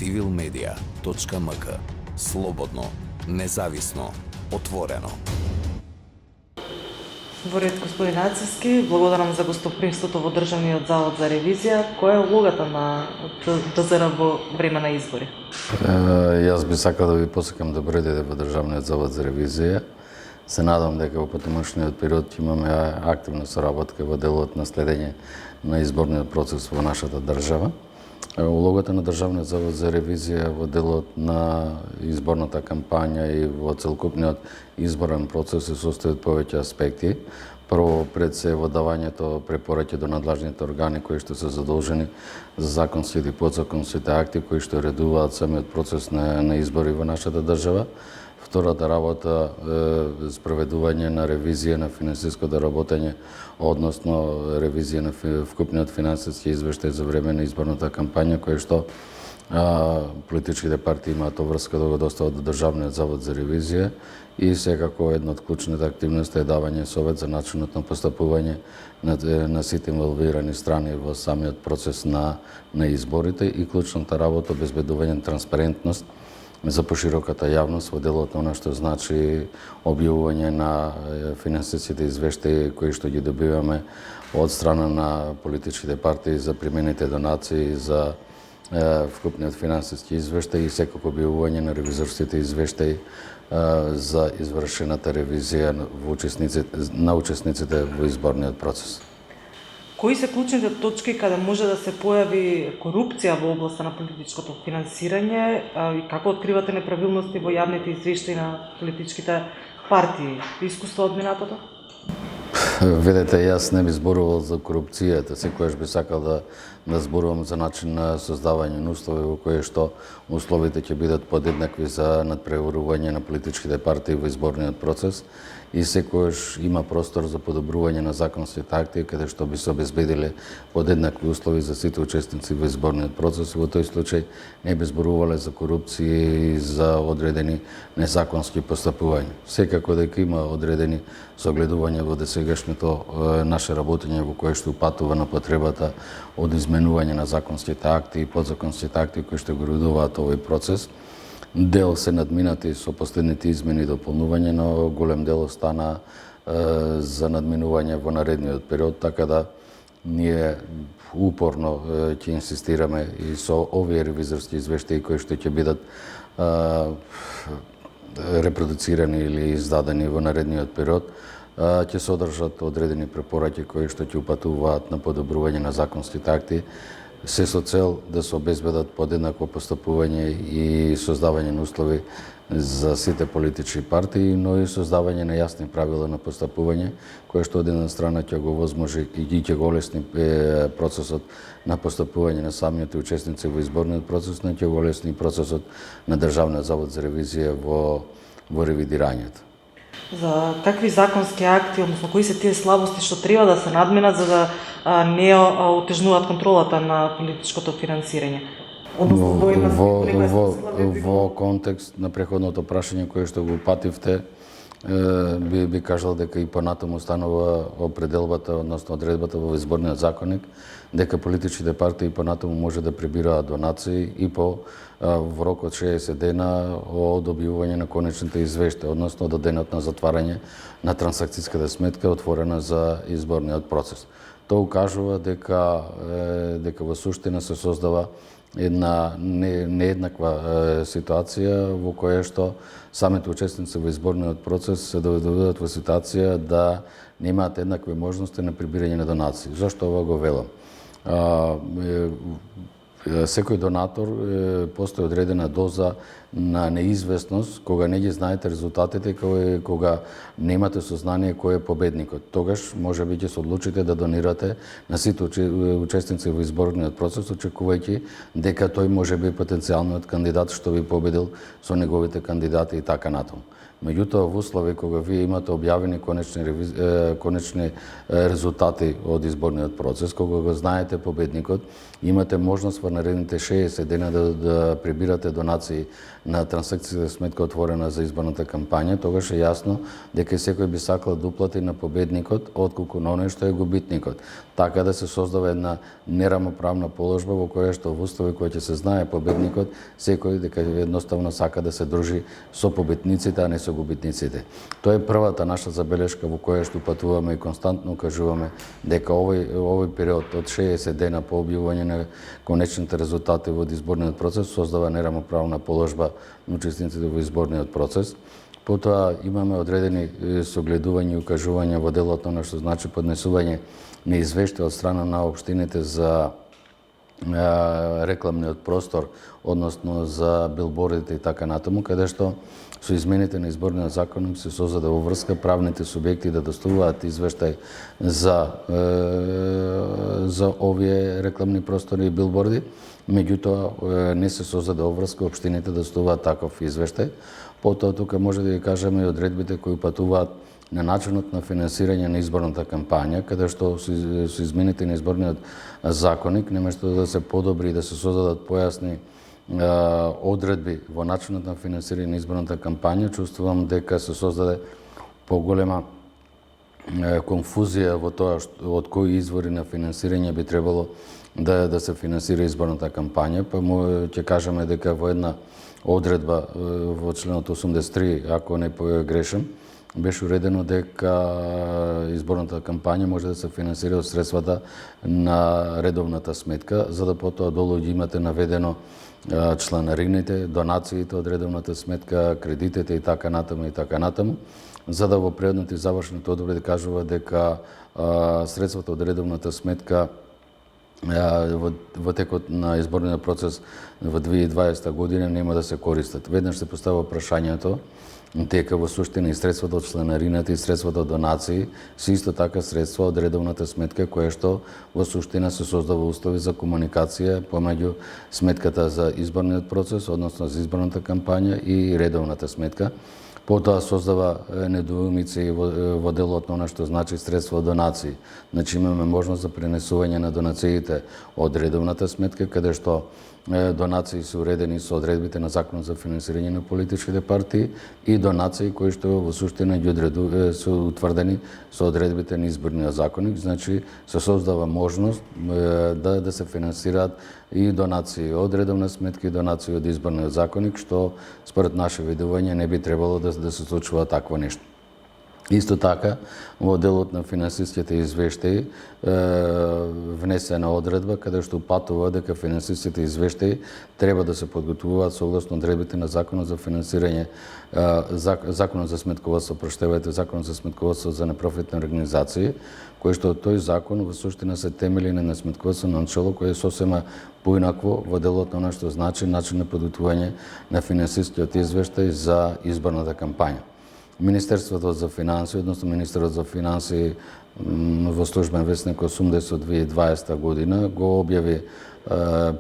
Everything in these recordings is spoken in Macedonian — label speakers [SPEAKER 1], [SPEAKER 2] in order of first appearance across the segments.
[SPEAKER 1] civilmedia.mk. Слободно, независно, отворено.
[SPEAKER 2] Во ред, господин Ацевски, благодарам за гостопримството во Државниот завод за ревизија. Која е улогата на ДЗР во време на избори?
[SPEAKER 3] Јас би сакал да ви посакам добро дојде во Државниот завод за ревизија. Се надам дека во потомошниот период имаме активна соработка во делот на следење на изборниот процес во нашата држава. Улогата на Државниот завод за ревизија во делот на изборната кампања и во целокупниот изборен процес се состои од повеќе аспекти. Прво, пред се во давањето препораки до надлажните органи кои што се задолжени за законските и подзаконските акти кои што редуваат самиот процес на избори во нашата држава. Втората работа е спроведување на ревизија на финансиското работење, односно ревизија на вкупниот финансиски извештај за време на изборната кампања, кој што политичките партии имаат обврска да го достават до Државниот завод за ревизија и секако една од клучните активности е давање совет за начинот на постапување на сите инволвирани страни во самиот процес на изборите и клучната работа обезбедување на транспарентност за пошироката јавност во делот на она што значи објавување на финансиските извештаи кои што ги добиваме од страна на политичките партии за примените донации за вкупниот финансиски извештај и секако објавување на ревизорските извештаи за извршената ревизија на учесниците во изборниот процес.
[SPEAKER 2] Кои се клучните точки каде може да се појави корупција во областа на политичкото финансирање и како откривате неправилности во јавните извештаи на политичките партии? Искуство од минатото?
[SPEAKER 3] Видете, јас не би зборувал за корупцијата, секојаш би сакал да зборувам за начин на создавање на услови во кои што условите ќе бидат подеднакви за надпреварување на политичките партии во изборниот процес и секојаш има простор за подобрување на законските акти каде што би се обезбедиле подеднакви услови за сите учесници во изборниот процес. Во тој случај не би зборувале за корупција и за одредени незаконски постапувања. Секако дека има одредени согледување во досегашното наше работење во кое што упатува на потребата од изменување на законските акти и подзаконските акти кои што го редуваат овој процес. Дел се надминати со последните измени и дополнување, но голем дел остана за надминување во наредниот период, така да ние упорно ќе инсистираме и со овие ревизорски извештаи кои што ќе бидат репродуцирани или издадени во наредниот период, ќе содржат одредени препораки кои што ќе упатуваат на подобрување на законските акти, се со цел да се обезбедат подеднакво постапување и создавање на услови за сите политички партии, но и создавање на јасни правила на постапување, кое што од една страна ќе го возможи и ќе го олесни процесот на постапување на самите учесници во изборниот процес, но ќе го олесни процесот на Државниот завод за ревизија во ревидирањето.
[SPEAKER 2] За какви законски акти, односно кои се тие слабости што треба да се надминат за да не отежнуваат контролата на политичкото финансирање?
[SPEAKER 3] Во контекст на преходното прашање кое што го упативте, би кажал дека и понатаму станува определбата, односно одредбата во изборниот законник, дека политичките партии понатаму може да прибираат донации и во рок од 60 дена од објавување на конечните извештаи, односно до денот на затварање на трансакцијската сметка отворена за изборниот процес. Тоа укажува дека во суштина се создава една нееднаква ситуација во која што самите учесници во изборниот процес се доведуваат во ситуација да немаат еднакви можности на прибирање на донации. Зошто ова го велам? Секој донатор постои одредена доза на неизвестност кога не ги знаете резултатите, кога немате сознание кој е победникот. Тогаш може би ќе се одлучите да донирате на сите учесници во изборниот процес, очекувајќи дека тој може би потенцијалниот кандидат што би победил со неговите кандидати и така натаму. Меѓутоа, во услови кога вие имате објавени конечни резултати од изборниот процес, кога го знаете победникот, имате можност во наредните 60 дена да прибирате донации на трансакцијата сметка отворена за изборната кампања, тогаш е јасно дека секој би сакал да уплати на победникот отколку на оној што е губитникот. Така да се создава една нерамоправна положба во која што во устави кој ќе се знае победникот, секој дека едноставно сака да се дружи со победниците, а не со губитниците. Тоа е првата наша забелешка во која што патуваме и константно кажуваме дека овој период од 60 дена по објавување на конечните резултати во изборниот процес создава нерамоправна положба на учесниците во изборниот процес. Потоа имаме одредени согледувања и укажувања во делот на што значи поднесување на извештај од страна на општините за рекламниот простор, односно за билбордите и така натаму, каде што со измените на изборниот закон се создаде врска правните субјекти да доставуваат извештај за овие рекламни простори и билборди, меѓутоа не се создаде врска општините да доставуваат таков извештај. Потоа тука може да ги кажеме и одредбите кои патуваат на начинот на финансирање на изборната кампања, каде што со измените на изборниот законник, наместо да се подобри и да се создадат појасни одредби во начинот на финансирање на изборната кампања, чувствувам дека се создаде поголема конфузија во тоа од кои извори на финансирање би требало да се финансира изборната кампања, па ќе кажеме дека во една одредба во членот 83, ако не погрешам, беше уредено дека изборната кампања може да се финансира од средствата на редовната сметка, за да потоа долу ги имате наведено чланарините, донациите од редовната сметка, кредитите и така натаму, за да во предните завршните одредби кажува дека средствата од редовната сметка во текот на изборниот процес во 2020 година нема да се користат. Веднаш се поставува прашањето дека во суштина и средствата од чланарината и средствата од донации се исто така средства од редовната сметка, која што во суштина се создава услови за комуникација помеѓу сметката за изборниот процес, односно за изборната кампања и редовната сметка. Потоа создава недоумици во делот на она што значи средства од донации. Значи имаме можност за пренесување на донациите од редовната сметка, каде што донации се уредени со одредбите на Законот за финансирање на политичките партии и донации кои што во суштина ги се утврдени со одредбите на изборниот законник. Значи се создава можност да се финансираат и донации од редовна сметка и донации од изборниот законник, што според наше видување не би требало да се случува такво нешто. Исто така, во делот на финансиските извештаи внесена одредба каде што упатува дека финансиските извештаи треба да се подготвуваат согласно одредбите на Законот за финансирање, Законот за сметководство, Законот за сметководство за непрофитни организации, кој што тој закон во суштина се темели на сметководствено начело кој е сосема поинакво во делот на она што значи начин на подготвување на финансискиот извештај за изборната кампања. Министерството за финансии, односно Министерот за финансии во службен весник 80 од 2020 година го објави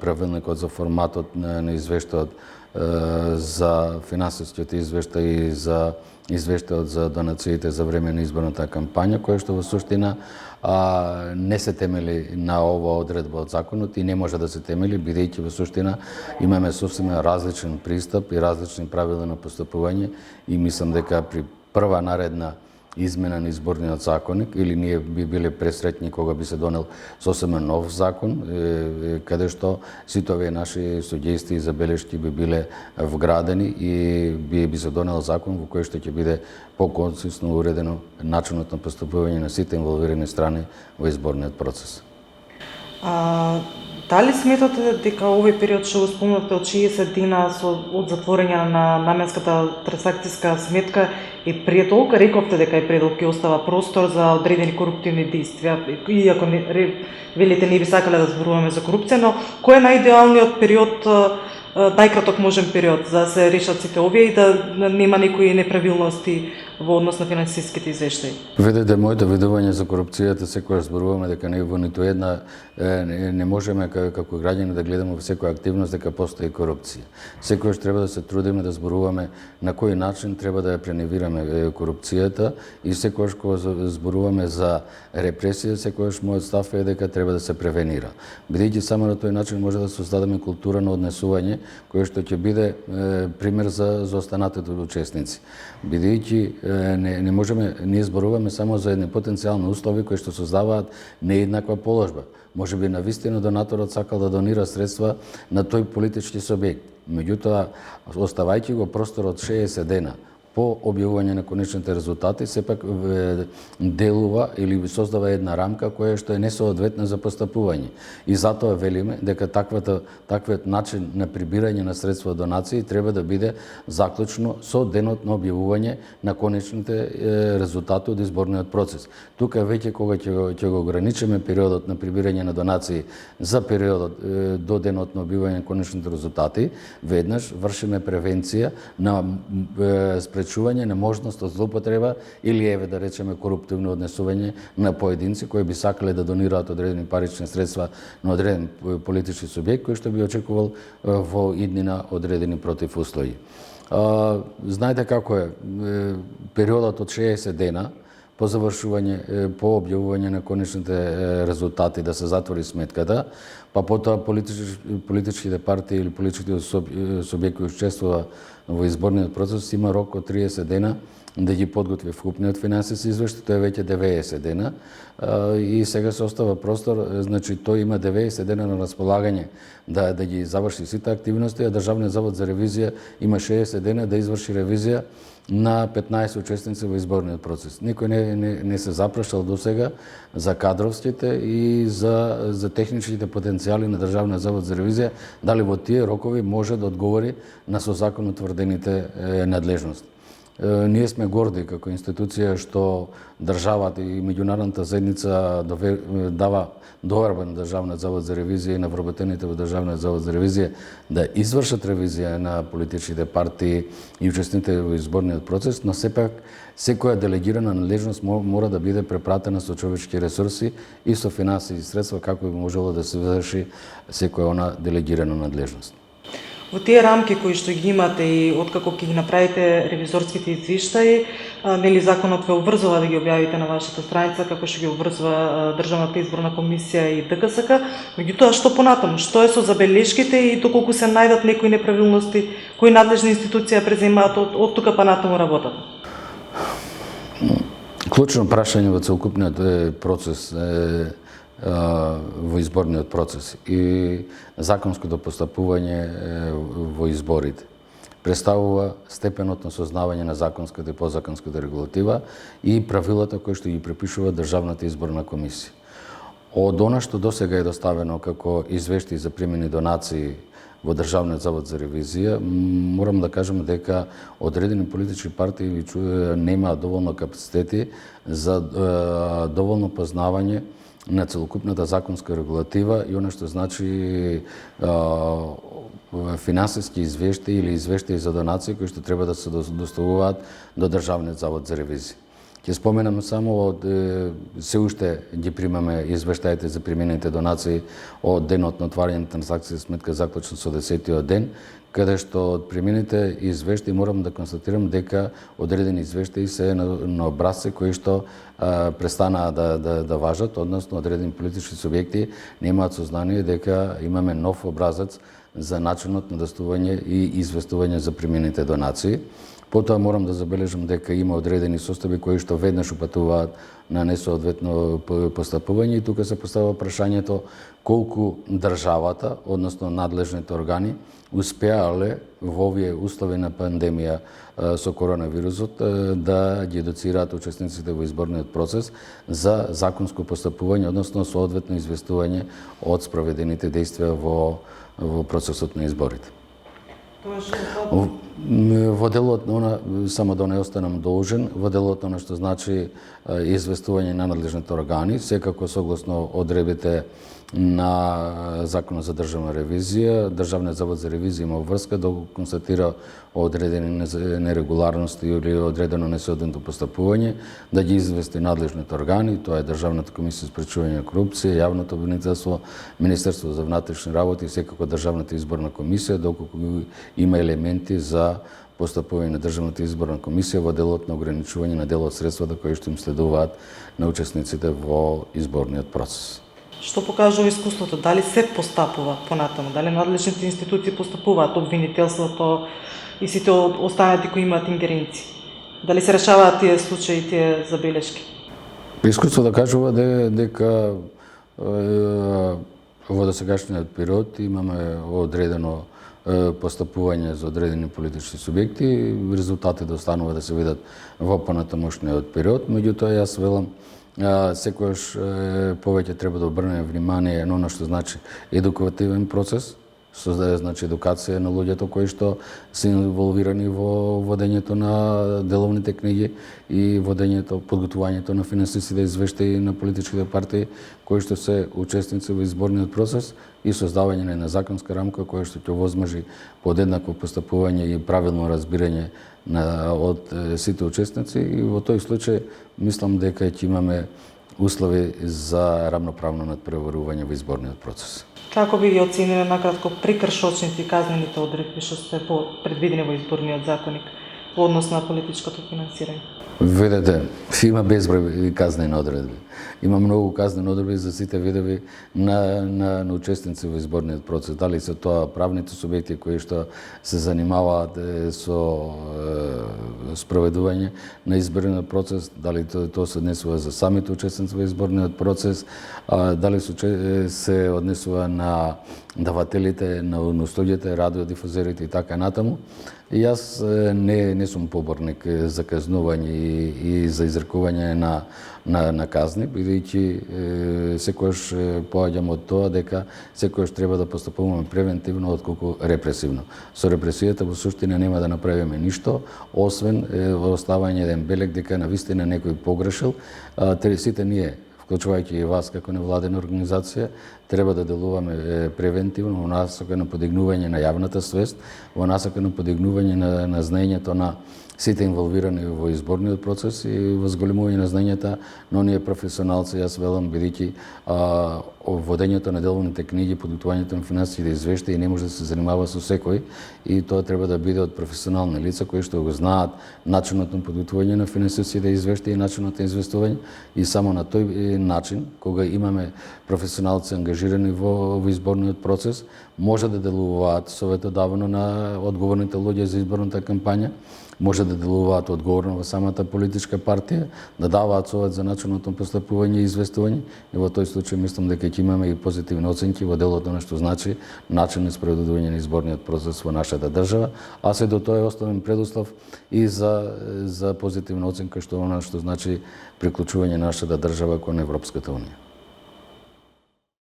[SPEAKER 3] правилникот за форматот на извештајот за финансискиот извештај и за извештајот за донациите за време на изборната кампања, која што во суштина не се темели на ова одредба од законот и не може да се темели, бидејќи во суштина имаме сосема различен пристап и различни правила на постапување и мислам дека при прва наредна измена на изборниот законник или ние би биле пресреќни кога би се донел сосема нов закон, каде што сите овие наши суѓестии и забелешки би биле вградени и би се донел закон во кој што ќе биде поконцизно уредено начинот на постапување на сите инволвирани страни во изборниот процес.
[SPEAKER 2] Дали сметате дека овој период што го спомнавте од 60 дена од затворање на наменската трансакцијска сметка е предолг? Рековте дека е предолг и остава простор за одредени коруптивни действија, иако велите не би сакале да зборуваме за корупција, но кој е најидеалниот период, најкраток можен период за да се решат сите овие и да нема некои неправилности во однос на финансиските извештаи?
[SPEAKER 3] Видете, моето видување за корупцијата, секогаш зборуваме дека не во ниту една не можеме како граѓани да гледаме во секоја активност дека постои корупција. Секогаш треба да се трудиме да зборуваме на кој начин треба да ја преневираме корупцијата и секогаш кога зборуваме за репресија, секогаш мојот став е дека треба да се превенира. Бидејќи само на тој начин може да создадеме култура на однесување која што ќе биде пример за останатите учесници. Бидејќи не можеме, ние зборуваме само за едни потенцијални услови кои што создаваат нееднаква положба. Може би навистина донаторот сакал да донира средства на тој политички субјект. Меѓутоа, оставајќи го просторот 60 дена по објавување на конечните резултати, сепак делува или создава една рамка која што е несоодветна за постапување. И затоа велиме дека таквиот начин на прибирање на средства од донации треба да биде заклучно со денот на објавување на конечните резултати од изборниот процес. Тука веќе кога ќе го ограничиме периодот на прибирање на донации за периодот до денот на објавување на конечните резултати, веднаш вршиме превенција на спречување на можност од злоупотреба или еве да речеме коруптивно однесување на поединци кои би сакале да донираат одредени парични средства на одреден политички субјект кој што би очекувал во иднина одредени противуслови. Знаете како е периодот од 60 дена по завршување, по објавување на конечните резултати да се затвори сметката, па потоа политичките партии или политичките субјекти кои учествува во изборниот процес има рок од 30 дена да ги подготви вкупниот финансиски извештај, тој е веќе 90 дена и сега се остава простор, значи тој има 90 дена на располагање да ги заврши сите активности, а Државниот завод за ревизија има 60 дена да изврши ревизија на 15 учесници во изборниот процес. Никој не се запрашал досега за кадровските и за техничките потенцијали на Државниот завод за ревизија, дали во тие рокови може да одговори на со закон утврдените надлежности. Ние сме горди како институција што државата и меѓународната заедница дава доверба на Државниот завод за ревизија и на вработените во Државниот завод за ревизија да извршат ревизија на политичките партии и учесниците во изборниот процес, но сепак секоја делегирана надлежност мора да биде препратена со човечки ресурси и со финансиски средства како би можело да се изврши секоја она делегирана надлежност.
[SPEAKER 2] Во тие рамки кои што ги имате и откако ќе ги направите ревизорските извештаи, нели законот ве обврзува да ги објавите на вашата страница како што ги обврзува Државната изборна комисија и ДКСК, меѓутоа што понатаму, што е со забелешките и доколку се најдат некои неправилности, кои надлежни институции преземаат од тука па натаму работата?
[SPEAKER 3] Клучно прашање во целокупниот процес во изборниот процес и законското постапување во изборите представува степенот на сознавање на законската и подзаконската регулатива и правилата кои што ги препишува Државната изборна комисија. Од она што досега е доставено како извештаи за примени донации во Државниот завод за ревизија, морам да кажам дека одредени политички партии немаат доволно капацитети за доволно познавање на целокупната законска регулатива и она што значи финансиски извештаи или извештаи за донации кои што треба да се доставуваат до Државниот завод за ревизија. Ќе споменам само се уште ги примаме извештаите за применените донации од денот на отварање на транзакција сметка заклучна со 10-тиот ден, каде што од применените извештаи морам да констатирам дека одредени извештаи се на образци кои што престанаа да важат, односно одредени политички субјекти немаат сознание дека имаме нов образец за начинот на доставување и известување за применените донации. Потоа морам да забележам дека има одредени состави кои што веднаш упатуваат на несоодветно постапување и тука се поставува прашањето колку државата, односно надлежните органи, успеале во овие услови на пандемија со коронавирусот да ги едуцираат учесниците во изборниот процес за законско постапување, односно соодветно известување од спроведените дејствија во процесот на изборите. Во делот на она, само да не останам должен, во делот на она што значи известување на надлежните органи, секако согласно одредбите на Законот за државна ревизија, Државниот завод за ревизија има врска да го констатира одредени нерегуларности или одредено несоодветно постапување, да ги извести надлежните органи, тоа е Државната комисија за спречување на корупција, Јавното обвинителство, Министерство за внатрешни работи и секако Државната изборна комисија, доколку има елементи за постапување на Државната изборна комисија во делот на ограничување на дел од средствата кои што им следуваат на учесниците во изборниот процес.
[SPEAKER 2] Што покажува искуството? Дали се постапува понатаму? Дали надлежните институции постапуваат, обвинителството и сите останати кои имаат ингеренции? Дали се решаваат тие случаи, тие забелешки?
[SPEAKER 3] Искуството кажува дека во досегашниот период имаме одредено постапување за одредени политички субјекти, резултатите останува да се видат во понатамошниот период, меѓутоа јас велам секојаш повеќе треба да обрнеме внимание на она што значи едукативен процес, создаде значи едукација на луѓето кои што се инволвирани во водењето на деловните книги и водењето, подготвувањето на финансиските извештаи на политичките партии кои што се учесници во изборниот процес и создавање на една законска рамка која што ќе возможи подеднакво постапување и правилно разбирање од сите учесници и во тој случај мислам дека ќе имаме услови за рамноправно надпреварување во изборниот процес.
[SPEAKER 2] Како би ги оцениле накратко прекршочните и казнените одредби што се предвидени во изборниот законник во однос на политичкото финансирање?
[SPEAKER 3] Видете, има безброј казнени одредби. Има многу казнени одредби за сите видови на учесници во изборниот процес. Дали се тоа правните субјекти кои што се занимаваат со спроведување на изборниот процес, дали тоа се однесува за самите учесници во изборниот процес, дали се однесува на давателите, на услугите, радиодифузерите и така натаму. И јас не сум поборник за казнување и за изрекување на казни, бидејќи секојаш поаѓам од тоа дека секојаш треба да постапуваме превентивно отколку репресивно. Со репресијата во суштина нема да направиме ништо, освен оставање еден белег дека навистина некој погрешил. Сите ние, вклучувајќи и вас како невладена организација, треба да делуваме превентивно во насока на подигнување на јавната свест, во насока на подигнување на знаењето на сите инволвирани во изборниот процес и возголемување на знаењата на оние професионалци, јас велам, бидејќи водењето на деловните книги, подготвувањето на финансиските извештаи не може да се занимава со секој и тоа треба да биде од професионални лица кои што го знаат начинот на подготвување на финансиските извештаи и начинот на известување и само на тој начин, кога имаме професионалци ангажирани во изборниот процес, може да делуваат советодавно на одговорните луѓе за изборната кампања, може да делуваат одговорно во самата политичка партија, да даваат совет за начинот на постапување и известување и во тој случај мислам дека ќе имаме и позитивни оценки во делот на што значи начин на спроведување на изборниот процес во нашата држава, а се до тоа е основен предуслов и за позитивна оценка што она што значи приклучување на нашата држава кон Европската унија.